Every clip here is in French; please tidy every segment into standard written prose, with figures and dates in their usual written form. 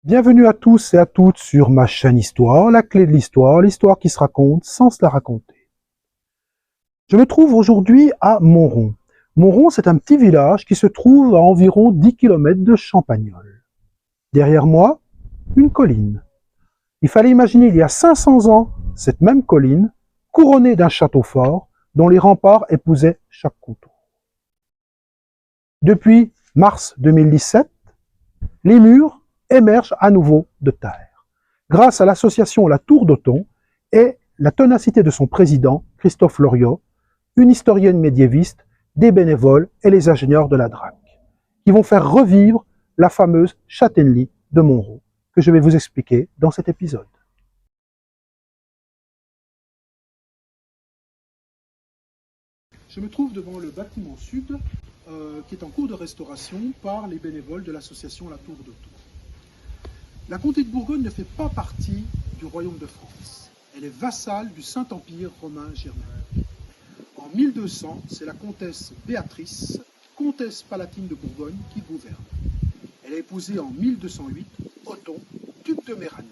Bienvenue à tous et à toutes sur ma chaîne Histoire, la clé de l'histoire, l'histoire qui se raconte sans se la raconter. Je me trouve aujourd'hui à Montrond. Montrond, c'est un petit village qui se trouve à environ 10 km de Champagnole. Derrière moi, une colline. Il fallait imaginer il y a 500 ans cette même colline, couronnée d'un château fort, dont les remparts épousaient chaque contour. Depuis mars 2017, les murs émergent à nouveau de terre, grâce à l'association La Tour d'Othon et la ténacité de son président, Christophe Loriot, une historienne médiéviste, des bénévoles et les ingénieurs de la DRAC, qui vont faire revivre la fameuse châtellenie de Montrond, que je vais vous expliquer dans cet épisode. Je me trouve devant le bâtiment sud, qui est en cours de restauration par les bénévoles de l'association La Tour d'Othon. La comté de Bourgogne ne fait pas partie du royaume de France. Elle est vassale du Saint-Empire romain germanique. En 1200, c'est la comtesse Béatrice, comtesse palatine de Bourgogne, qui gouverne. Elle a épousé en 1208 Othon, duc de Méranie,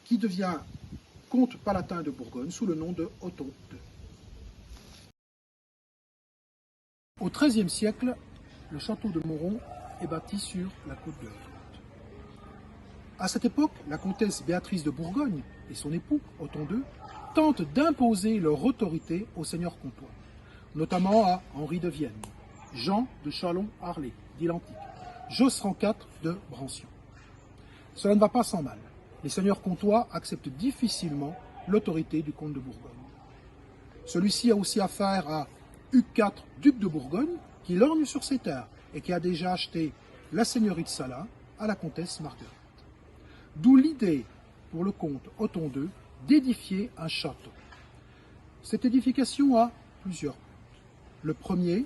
qui devient comte palatin de Bourgogne sous le nom de Othon II. Au XIIIe siècle, le château de Montrond est bâti sur la côte de Hotte. À cette époque, la comtesse Béatrice de Bourgogne et son époux, Othon II, tentent d'imposer leur autorité aux seigneurs comtois, notamment à Henri de Vienne, Jean de Châlons-Arlay, dit l'Antique, Josserand IV de Brancion. Cela ne va pas sans mal. Les seigneurs comtois acceptent difficilement l'autorité du comte de Bourgogne. Celui-ci a aussi affaire à Hugues IV, duc de Bourgogne, qui lorgne sur ses terres et qui a déjà acheté la seigneurie de Salins à la comtesse Marguerite. D'où l'idée pour le comte Othon II d'édifier un château. Cette édification a plusieurs buts. Le premier,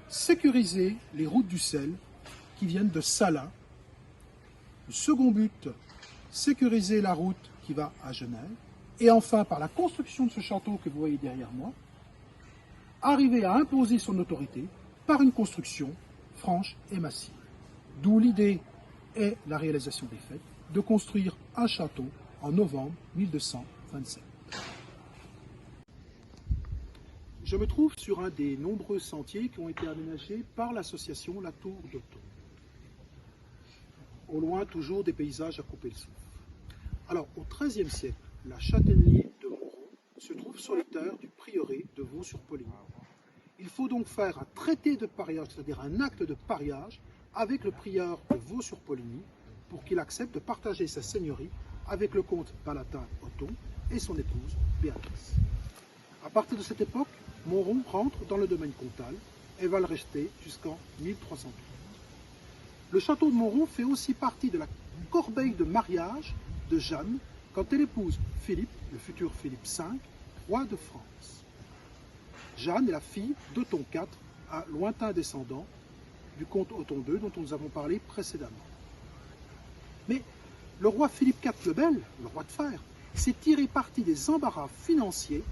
sécuriser les routes du sel qui viennent de Salins. Le second but, sécuriser la route qui va à Genève. Et enfin, par la construction de ce château que vous voyez derrière moi, arriver à imposer son autorité par une construction franche et massive. D'où l'idée et la réalisation des faits de construire un château en novembre 1227. Je me trouve sur un des nombreux sentiers qui ont été aménagés par l'association La Tour d'Othon. Au loin, toujours des paysages à couper le souffle. Alors, au XIIIe siècle, la châtellenie de Montrond se trouve sur les terres du prieuré de Vaux-sur-Poligny. Il faut donc faire un traité de pariage, c'est-à-dire un acte de pariage, avec le prieur de Vaux-sur-Poligny, pour qu'il accepte de partager sa seigneurie avec le comte palatin Othon et son épouse Béatrice. À partir de cette époque, Montrond rentre dans le domaine comtal et va le rester jusqu'en 1312. Le château de Montrond fait aussi partie de la corbeille de mariage de Jeanne quand elle épouse Philippe, le futur Philippe V, roi de France. Jeanne est la fille d'Othon IV, un lointain descendant du comte Othon II dont nous avons parlé précédemment. Mais le roi Philippe IV le Bel, le roi de fer, s'est tiré parti des embarras financiers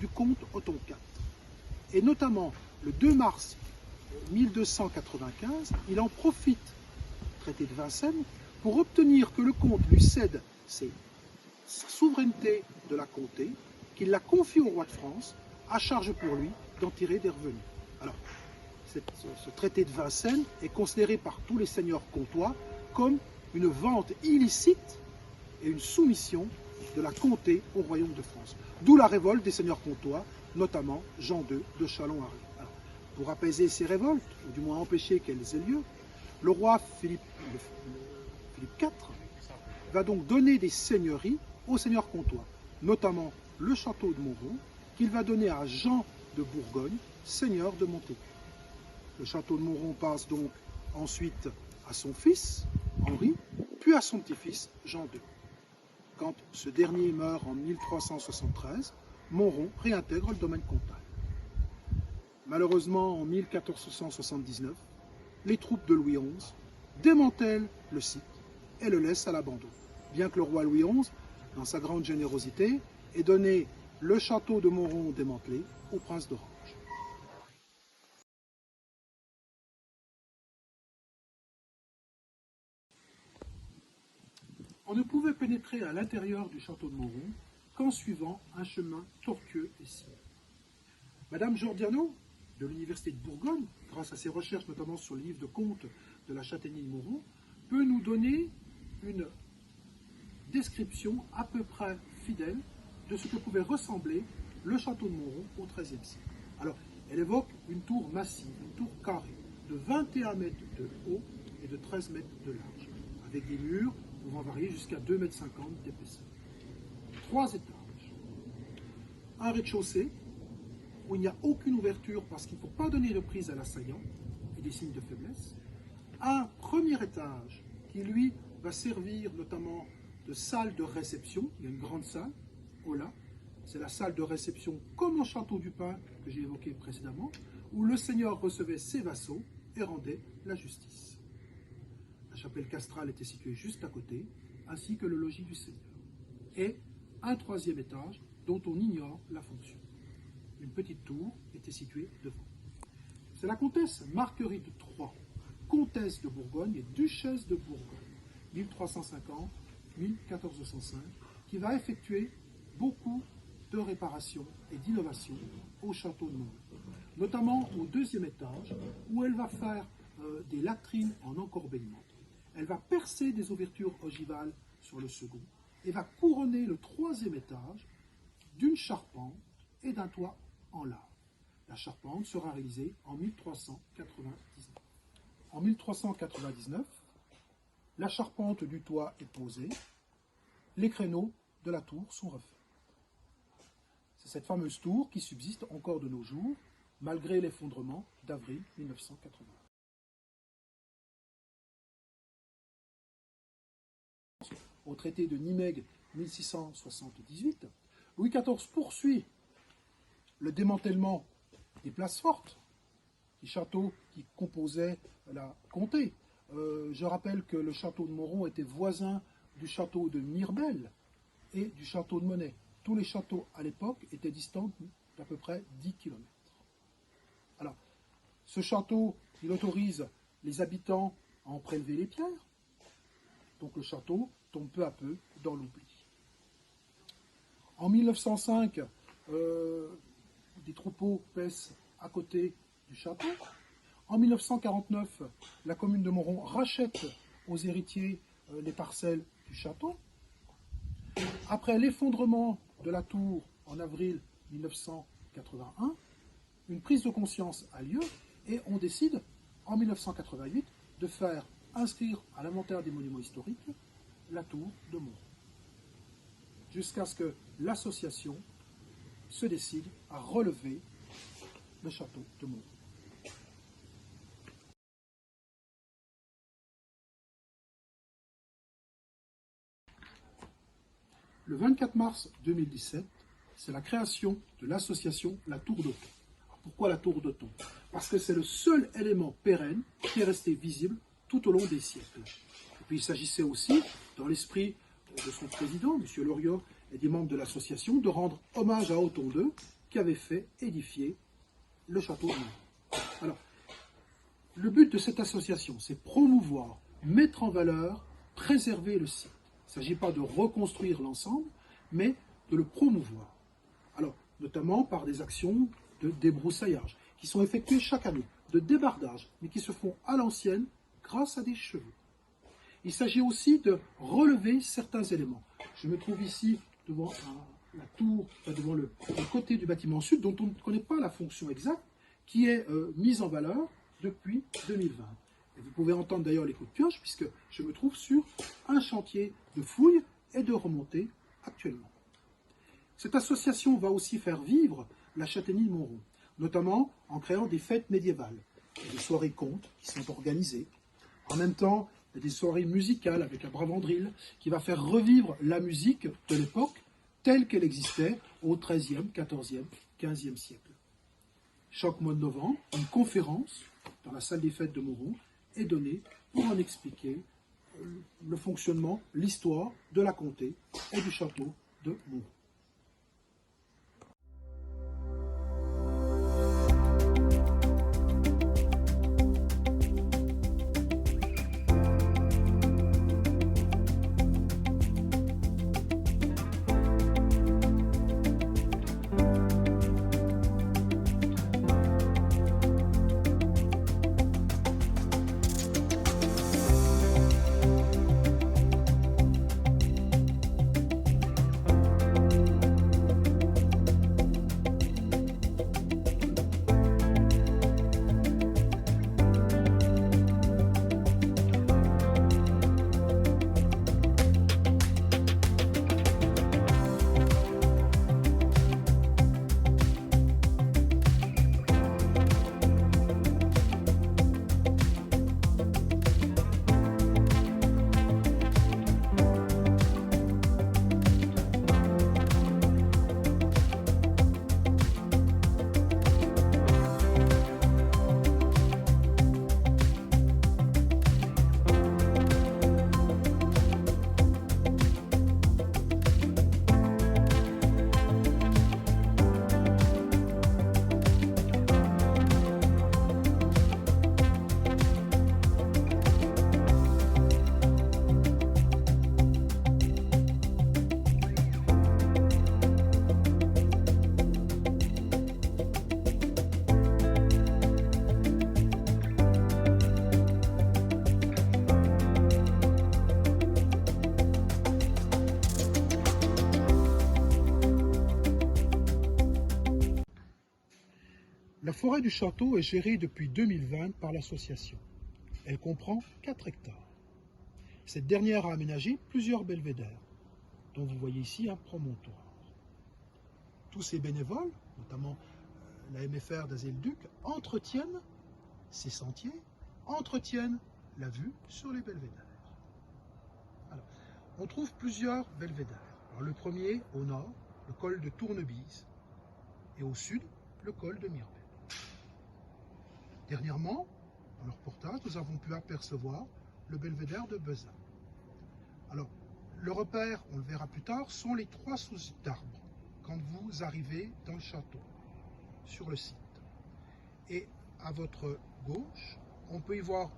du comte Othon IV. Et notamment, le 2 mars 1295, il en profite, traité de Vincennes, pour obtenir que le comte lui cède sa souveraineté de la comté, qu'il la confie au roi de France, à charge pour lui d'en tirer des revenus. Alors, ce traité de Vincennes est considéré par tous les seigneurs comtois comme une vente illicite et une soumission de la comté au royaume de France. D'où la révolte des seigneurs comtois, notamment Jean II de Châlons-Arlay. Pour apaiser ces révoltes, ou du moins empêcher qu'elles aient lieu, le roi Philippe IV va donc donner des seigneuries aux seigneurs comtois, notamment le château de Montrond, qu'il va donner à Jean de Bourgogne, seigneur de Montaigu. Le château de Montrond passe donc ensuite à son fils, Henri, puis à son petit-fils, Jean II. Quand ce dernier meurt en 1373, Montrond réintègre le domaine comtal. Malheureusement, en 1479, les troupes de Louis XI démantèlent le site et le laissent à l'abandon, bien que le roi Louis XI, dans sa grande générosité, ait donné le château de Montrond démantelé au prince d'Orange. On ne pouvait pénétrer à l'intérieur du château de Mauron qu'en suivant un chemin tortueux et sinueux. Madame Giordano, de l'Université de Bourgogne, grâce à ses recherches notamment sur le livre de contes de la Châtaignée de Mauron, peut nous donner une description à peu près fidèle de ce que pouvait ressembler le château de Mauron au XIIIe siècle. Alors, elle évoque une tour massive, une tour carrée, de 21 mètres de haut et de 13 mètres de large, avec des murs pouvant varier jusqu'à 2,50 mètres d'épaisseur. 3 étages, un rez-de-chaussée, où il n'y a aucune ouverture parce qu'il ne faut pas donner de prise à l'assaillant et des signes de faiblesse. Un premier étage qui, lui, va servir notamment de salle de réception. Il y a une grande salle, Ola. C'est la salle de réception comme au château du Pin que j'ai évoqué précédemment, où le seigneur recevait ses vassaux et rendait la justice. La chapelle castrale était située juste à côté, ainsi que le logis du seigneur. Et un troisième étage dont on ignore la fonction. Une petite tour était située devant. C'est la comtesse Marguerite III, comtesse de Bourgogne et duchesse de Bourgogne, 1350-1405, qui va effectuer beaucoup de réparations et d'innovations au château de Mauron, notamment au deuxième étage, où elle va faire des latrines en encorbellement. Elle va percer des ouvertures ogivales sur le second et va couronner le troisième étage d'une charpente et d'un toit en lave. La charpente sera réalisée en 1399. En 1399, la charpente du toit est posée, les créneaux de la tour sont refaits. C'est cette fameuse tour qui subsiste encore de nos jours, malgré l'effondrement d'avril 1980. Au traité de Nimègue 1678, Louis XIV poursuit le démantèlement des places fortes, des châteaux qui composaient la comté. Je rappelle que le château de Mauron était voisin du château de Mirbel et du château de Monet. Tous les châteaux à l'époque étaient distants d'à peu près 10 km. Alors, ce château, il autorise les habitants à en prélever les pierres. Donc le château tombe peu à peu dans l'oubli. En 1905, des troupeaux paissent à côté du château. En 1949, la commune de Mauron rachète aux héritiers les parcelles du château. Après l'effondrement de la tour en avril 1981, une prise de conscience a lieu et on décide en 1988 de faire inscrire à l'inventaire des monuments historiques la tour de Mauron, jusqu'à ce que l'association se décide à relever le château de Mauron. Le 24 mars 2017, c'est la création de l'association La Tour d'Othon. Pourquoi la Tour d'Othon? Parce que c'est le seul élément pérenne qui est resté visible tout au long des siècles. Et puis il s'agissait aussi, dans l'esprit de son président, M. Loriot, et des membres de l'association, de rendre hommage à Othon II, qui avait fait édifier le château de Mauron. Alors, le but de cette association, c'est promouvoir, mettre en valeur, préserver le site. Il ne s'agit pas de reconstruire l'ensemble, mais de le promouvoir. Alors, notamment par des actions de débroussaillage, qui sont effectuées chaque année, de débardage, mais qui se font à l'ancienne grâce à des cheveux. Il s'agit aussi de relever certains éléments. Je me trouve ici devant la tour, devant le côté du bâtiment sud, dont on ne connaît pas la fonction exacte, qui est mise en valeur depuis 2020. Et vous pouvez entendre d'ailleurs les coups de pioche, puisque je me trouve sur un chantier de fouilles et de remontée actuellement. Cette association va aussi faire vivre la châtaignée de Mauron, notamment en créant des fêtes médiévales, des soirées contes qui sont organisées. En même temps, il y a des soirées musicales avec un bravandril qui va faire revivre la musique de l'époque telle qu'elle existait au XIIIe, XIVe, XVe siècle. Chaque mois de novembre, une conférence dans la salle des fêtes de Mauron est donnée pour en expliquer le fonctionnement, l'histoire de la comté et du château de Mauron. forêt du château est gérée depuis 2020 par l'association. Elle comprend 4 hectares. Cette dernière a aménagé plusieurs belvédères, dont vous voyez ici un promontoire. Tous ces bénévoles, notamment la MFR d'Azay-le-Duc, entretiennent ces sentiers, entretiennent la vue sur les belvédères. Alors, on trouve plusieurs belvédères. Alors, le premier, au nord, le col de Tournebise, et au sud, le col de Mirbel. Dernièrement, dans le reportage, nous avons pu apercevoir le belvédère de Bezin. Alors, le repère, on le verra plus tard, sont les 3 sous d'arbres quand vous arrivez dans le château, sur le site. Et à votre gauche, on peut y voir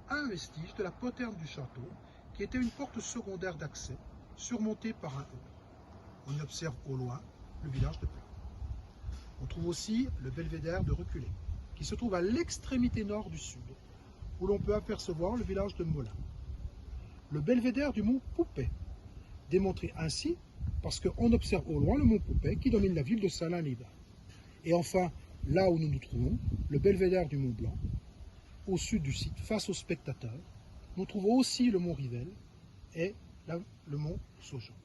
un vestige de la poterne du château, qui était une porte secondaire d'accès, surmontée par un haut. On y observe au loin le village de Plan. On trouve aussi le belvédère de Reculé, qui se trouve à l'extrémité nord du sud, où l'on peut apercevoir le village de Molin. Le belvédère du mont Poupet, démontré ainsi parce qu'on observe au loin le mont Poupet qui domine la ville de Salins-les-Bains. Et enfin, là où nous nous trouvons, le belvédère du mont Blanc, au sud du site, face aux spectateurs. Nous trouvons aussi le mont Rivelle et le mont Saujon.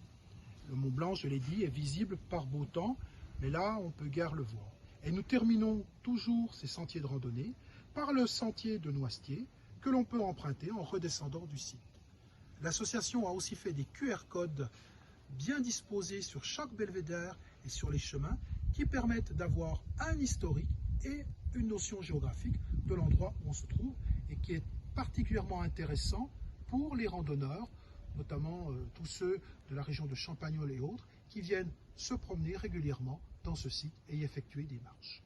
Le mont Blanc, je l'ai dit, est visible par beau temps, mais là, on peut guère le voir. Et nous terminons toujours ces sentiers de randonnée par le sentier de Noisetier, que l'on peut emprunter en redescendant du site. L'association a aussi fait des QR codes bien disposés sur chaque belvédère et sur les chemins qui permettent d'avoir un historique et une notion géographique de l'endroit où on se trouve et qui est particulièrement intéressant pour les randonneurs, notamment tous ceux de la région de Champagnole et autres, qui viennent se promener régulièrement dans ce site et y effectuer des marches.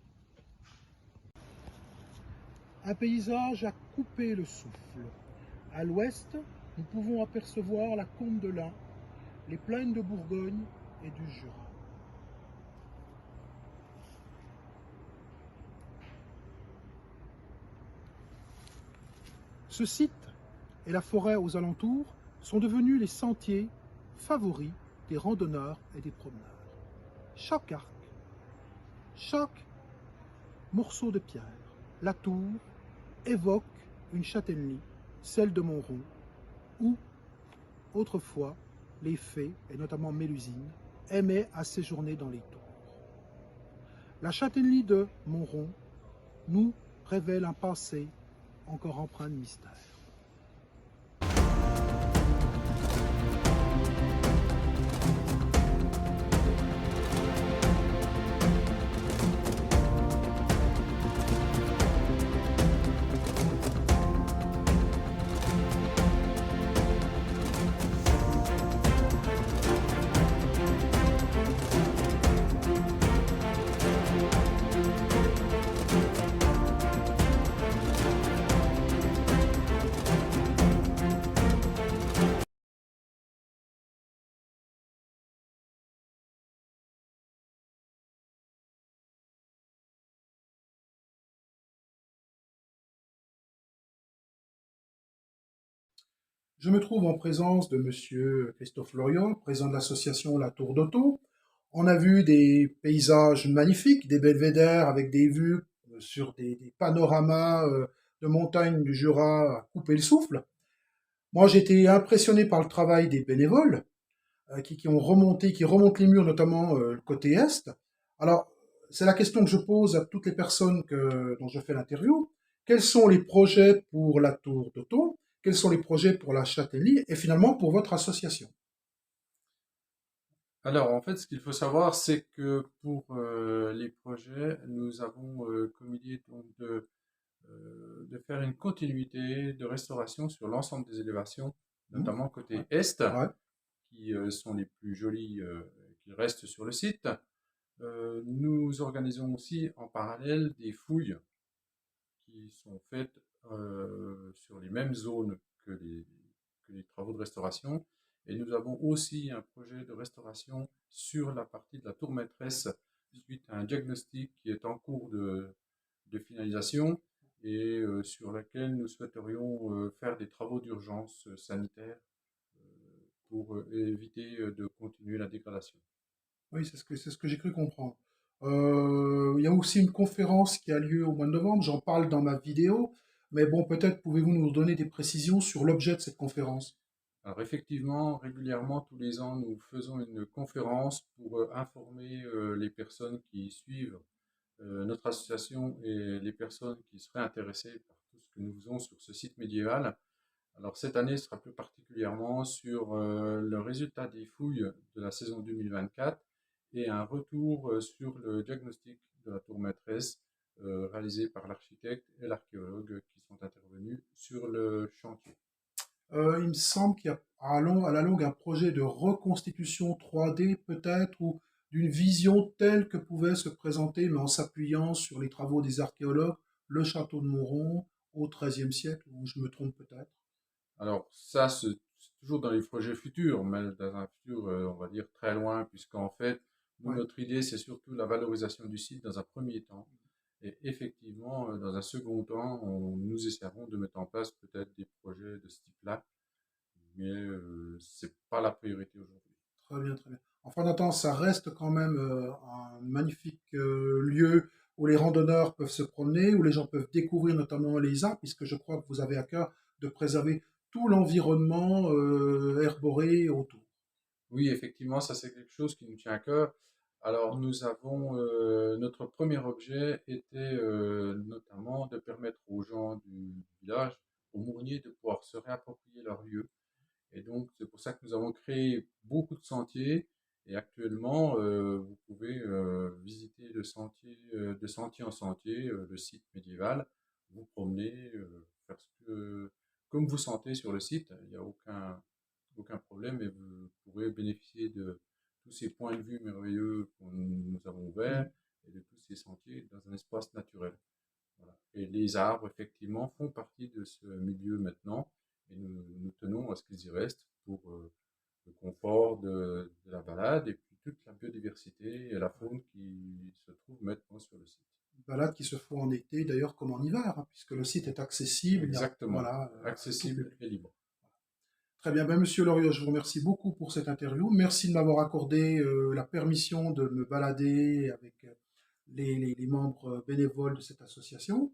Un paysage à couper le souffle. À l'ouest, nous pouvons apercevoir la Combe de l'Ain, les plaines de Bourgogne et du Jura. Ce site et la forêt aux alentours sont devenus les sentiers favoris des randonneurs et des promeneurs. Chaque arc, chaque morceau de pierre, la tour, évoque une châtellenie, celle de Montrond, où autrefois les fées, et notamment Mélusine, aimaient à séjourner dans les tours. La châtellenie de Montrond nous révèle un passé encore empreint de mystère. Je me trouve en présence de Monsieur Christophe Loriot, président de l'association La Tour d'Auto. On a vu des paysages magnifiques, des belvédères avec des vues sur des panoramas de montagnes du Jura à couper le souffle. Moi, j'ai été impressionné par le travail des bénévoles qui remontent les murs, notamment le côté est. Alors, c'est la question que je pose à toutes les personnes dont je fais l'interview. Quels sont les projets pour la Tour d'Auto? Quels sont les projets pour la Châtellenie et finalement pour votre association? Alors, en fait, ce qu'il faut savoir, c'est que pour les projets, nous avons comme idée donc de faire une continuité de restauration sur l'ensemble des élévations, Hmm. notamment Ouais. côté est, Ouais. qui sont les plus jolies qui restent sur le site. Nous organisons aussi en parallèle des fouilles qui sont faites sur les mêmes zones que les travaux de restauration. Et nous avons aussi un projet de restauration sur la partie de la tour maîtresse suite à un diagnostic qui est en cours de finalisation et sur laquelle nous souhaiterions faire des travaux d'urgence sanitaire pour éviter de continuer la dégradation. Oui, c'est ce que j'ai cru comprendre. Il y a aussi une conférence qui a lieu au mois de novembre, j'en parle dans ma vidéo, mais bon, peut-être pouvez-vous nous donner des précisions sur l'objet de cette conférence? Alors effectivement, régulièrement, tous les ans, nous faisons une conférence pour informer les personnes qui suivent notre association et les personnes qui seraient intéressées par tout ce que nous faisons sur ce site médiéval. Alors cette année sera plus particulièrement sur le résultat des fouilles de la saison 2024 et un retour sur le diagnostic de la tour maîtresse réalisé par l'architecte et l'archéologue qui sont intervenus sur le chantier. Il me semble qu'il y a à la longue un projet de reconstitution 3D peut-être, ou d'une vision telle que pouvait se présenter, mais en s'appuyant sur les travaux des archéologues, le château de Mauron au XIIIe siècle, ou je me trompe peut-être. Alors ça, c'est toujours dans les projets futurs, mais dans un futur, on va dire, très loin, puisqu'en fait, nous, Ouais. notre idée, c'est surtout la valorisation du site dans un premier temps. Et effectivement, dans un second temps, nous essaierons de mettre en place peut-être des projets de ce type-là, mais c'est pas la priorité aujourd'hui. Très bien, très bien. En fin d'attente, ça reste quand même un magnifique lieu où les randonneurs peuvent se promener, où les gens peuvent découvrir notamment les arbres, puisque je crois que vous avez à cœur de préserver tout l'environnement herboré autour. Oui, effectivement, ça c'est quelque chose qui nous tient à cœur. Alors nous avons, notre premier objet était notamment de permettre aux gens du village, aux Mourniers, de pouvoir se réapproprier leur lieu. Et donc, c'est pour ça que nous avons créé beaucoup de sentiers. Et actuellement, vous pouvez visiter le sentier, de sentier en sentier, le site médiéval, vous promener, faire comme vous sentez sur le site. Il n'y a aucun problème et vous pourrez bénéficier de tous ces points de vue merveilleux que nous avons ouverts Mhm. et de tous ces sentiers dans un espace naturel. Voilà. Et les arbres, effectivement, font partie de ce milieu maintenant, et nous tenons à ce qu'ils y restent pour le confort de la balade et puis toute la biodiversité et la faune qui se trouve maintenant sur le site. Balades qui se font en été, d'ailleurs comme en hiver, hein, puisque le site est accessible, Exactement, voilà, à tout accessible public. et libre. Très bien, ben, Monsieur Loriot, je vous remercie beaucoup pour cette interview. Merci de m'avoir accordé la permission de me balader avec les membres bénévoles de cette association.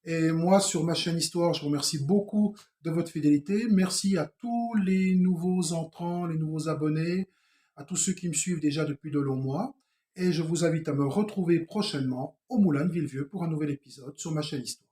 Et moi, sur ma chaîne Histoire, je vous remercie beaucoup de votre fidélité. Merci à tous les nouveaux entrants, les nouveaux abonnés, à tous ceux qui me suivent déjà depuis de longs mois. Et je vous invite à me retrouver prochainement au Moulin de Villevieux pour un nouvel épisode sur ma chaîne Histoire.